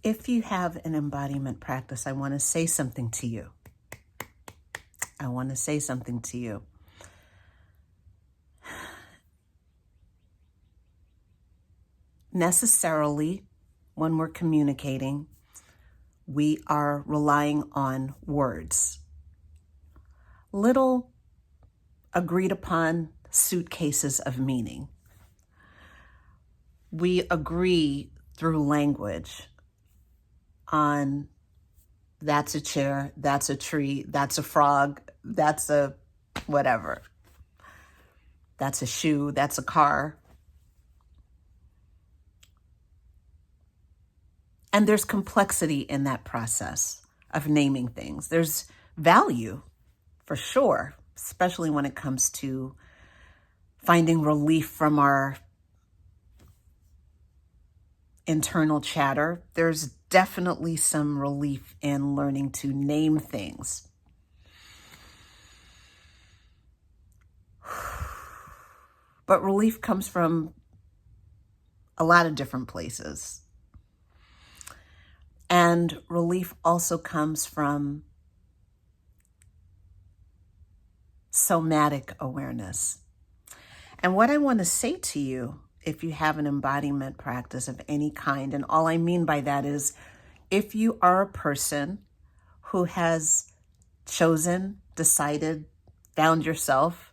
If you have an embodiment practice, I want to say something to you. I want to say something to you. Necessarily, when we're communicating, we are relying on words. Little agreed upon suitcases of meaning. We agree through language on that's a chair, that's a tree, that's a frog, that's a whatever. That's a shoe, that's a car. And there's complexity in that process of naming things. There's value, for sure, especially when it comes to finding relief from our internal chatter. There's definitely some relief in learning to name things. But relief comes from a lot of different places. And relief also comes from somatic awareness. And what I want to say to you, if you have an embodiment practice of any kind, and all I mean by that is if you are a person who has chosen, decided, found yourself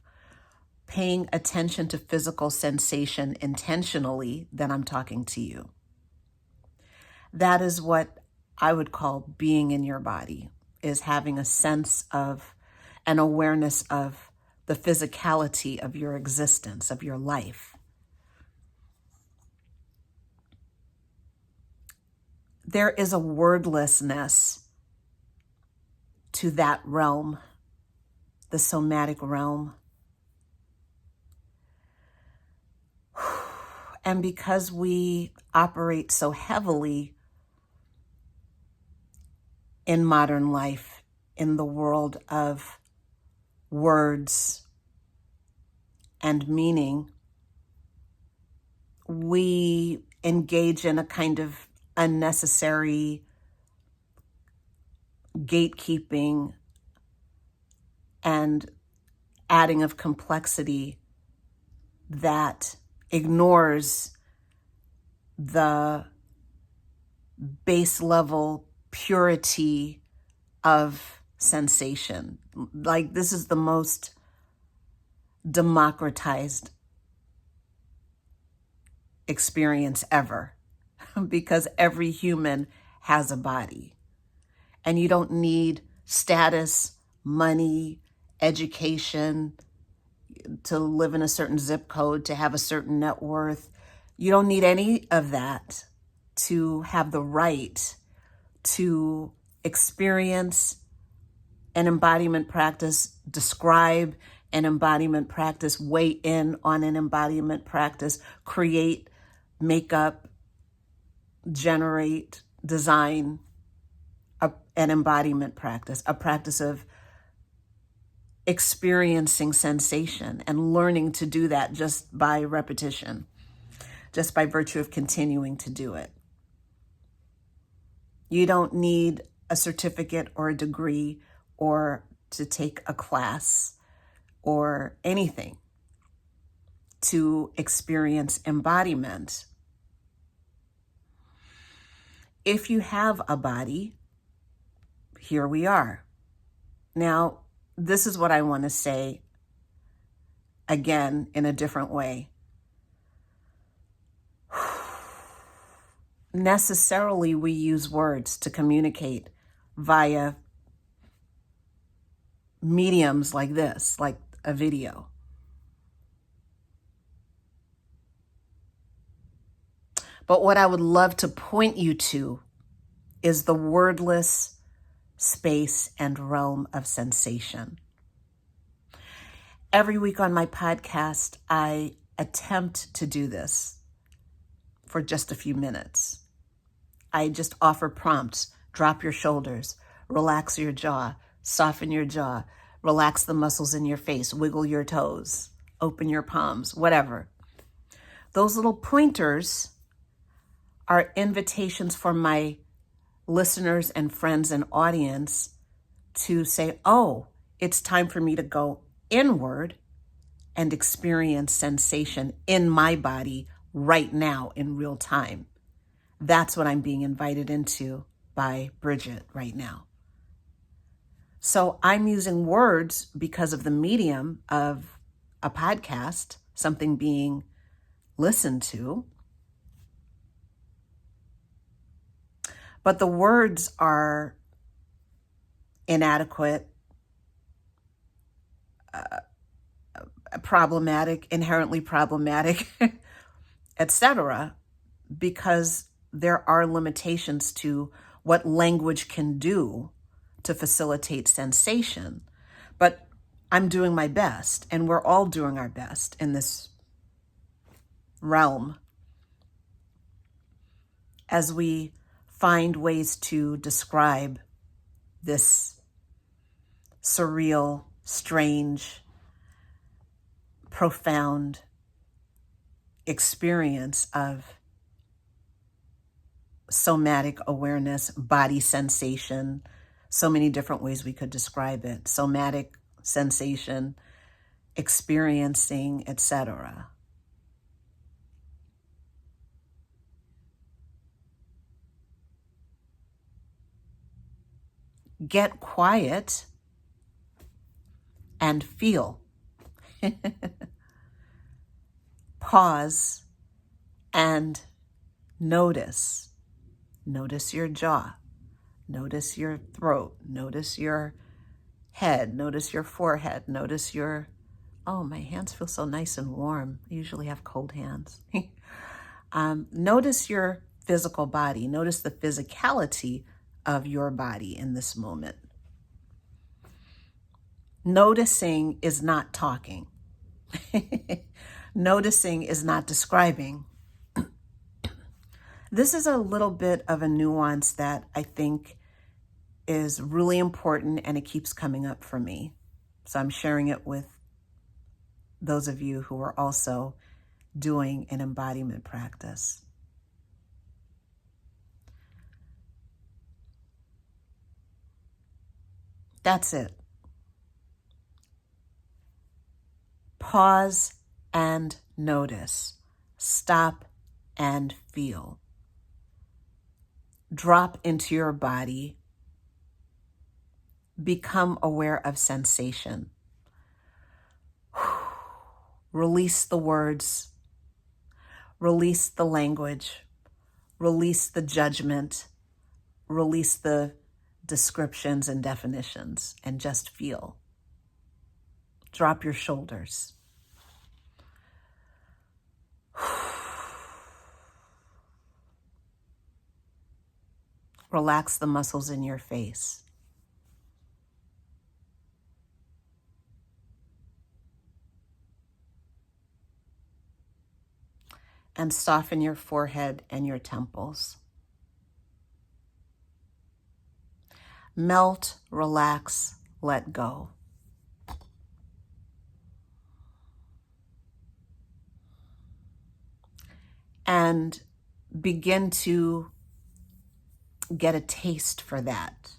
paying attention to physical sensation intentionally, then I'm talking to you. That is what I would call being in your body, is having a sense of an awareness of the physicality of your existence, of your life. There is a wordlessness to that realm, the somatic realm. And because we operate so heavily in modern life, in the world of words and meaning, we engage in a kind of unnecessary gatekeeping and adding of complexity that ignores the base level purity of sensation. Like, this is the most democratized experience ever because every human has a body. And you don't need status, money, education, to live in a certain zip code, to have a certain net worth. You don't need any of that to have the right to experience an embodiment practice, describe an embodiment practice, weigh in on an embodiment practice, create, make up, generate, design an embodiment practice, a practice of experiencing sensation and learning to do that just by repetition, just by virtue of continuing to do it. You don't need a certificate or a degree or to take a class or anything to experience embodiment. If you have a body, here we are. Now, this is what I want to say again in a different way. Necessarily, we use words to communicate via mediums like this, like a video. But what I would love to point you to is the wordless space and realm of sensation. Every week on my podcast, I attempt to do this for just a few minutes. I just offer prompts. Drop your shoulders, relax your jaw, soften your jaw, relax the muscles in your face, wiggle your toes, open your palms, whatever. Those little pointers are invitations for my listeners and friends and audience to say, oh, it's time for me to go inward and experience sensation in my body right now in real time. That's what I'm being invited into by Bridget right now. So I'm using words because of the medium of a podcast, something being listened to. But the words are inadequate, problematic, inherently problematic, etc., because there are limitations to what language can do to facilitate sensation. But I'm doing my best, and we're all doing our best in this realm as we find ways to describe this surreal, strange, profound experience of somatic awareness, body sensation, so many different ways we could describe it. Somatic sensation, experiencing, etc. Get quiet and feel. Pause and notice. Notice your jaw. Notice your throat. Notice your head. Notice your forehead. Notice your... Oh, my hands feel so nice and warm. I usually have cold hands. Notice your physical body. Notice the physicality of your body in this moment. Noticing is not talking. Noticing is not describing. This is a little bit of a nuance that I think is really important, and it keeps coming up for me. So I'm sharing it with those of you who are also doing an embodiment practice. That's it. Pause and notice. Stop and feel. Drop into your body. Become aware of sensation. Release the words. Release the language. Release the judgment. Release the descriptions and definitions, and just feel. Drop your shoulders. Relax the muscles in your face. And soften your forehead and your temples. Melt, relax, let go. And begin to get a taste for that.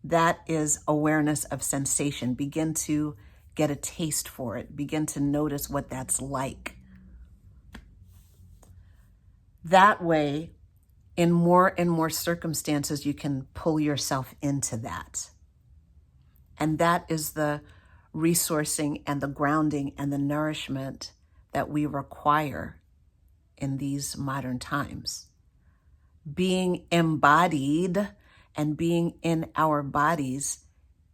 That is awareness of sensation. Begin to get a taste for it. Begin to notice what that's like. That way, in more and more circumstances, you can pull yourself into that. And that is the resourcing and the grounding and the nourishment that we require in these modern times. Being embodied and being in our bodies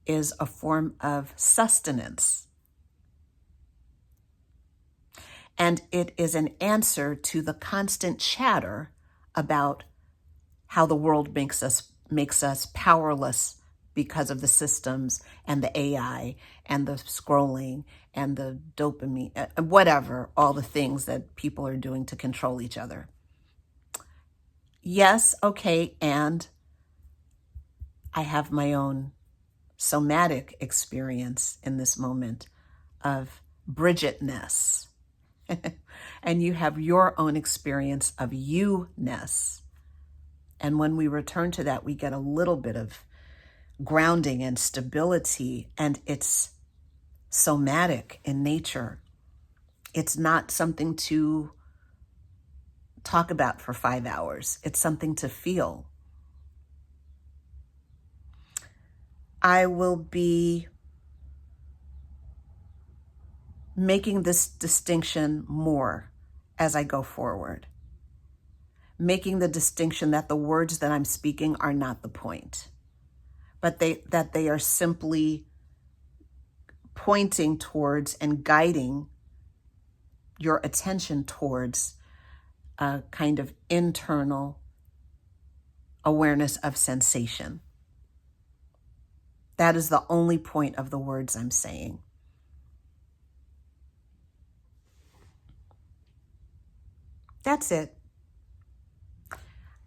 is a form of sustenance. And it is an answer to the constant chatter about how the world makes us powerless because of the systems and the AI and the scrolling and the dopamine, whatever, all the things that people are doing to control each other. Yes, okay, and I have my own somatic experience in this moment of Bridgetness. And you have your own experience of you-ness. And when we return to that, we get a little bit of grounding and stability, and it's somatic in nature. It's not something to talk about for 5 hours. It's something to feel. I will be making this distinction more as I go forward, making the distinction that the words that I'm speaking are not the point, but that they are simply pointing towards and guiding your attention towards a kind of internal awareness of sensation. That is the only point of the words I'm saying. That's it.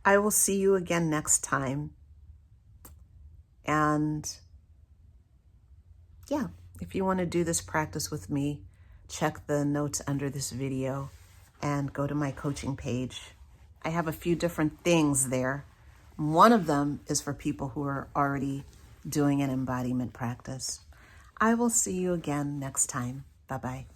I will see you again next time. And yeah, if you want to do this practice with me, check the notes under this video and go to my coaching page. I have a few different things there. One of them is for people who are already doing an embodiment practice. I will see you again next time. Bye-bye.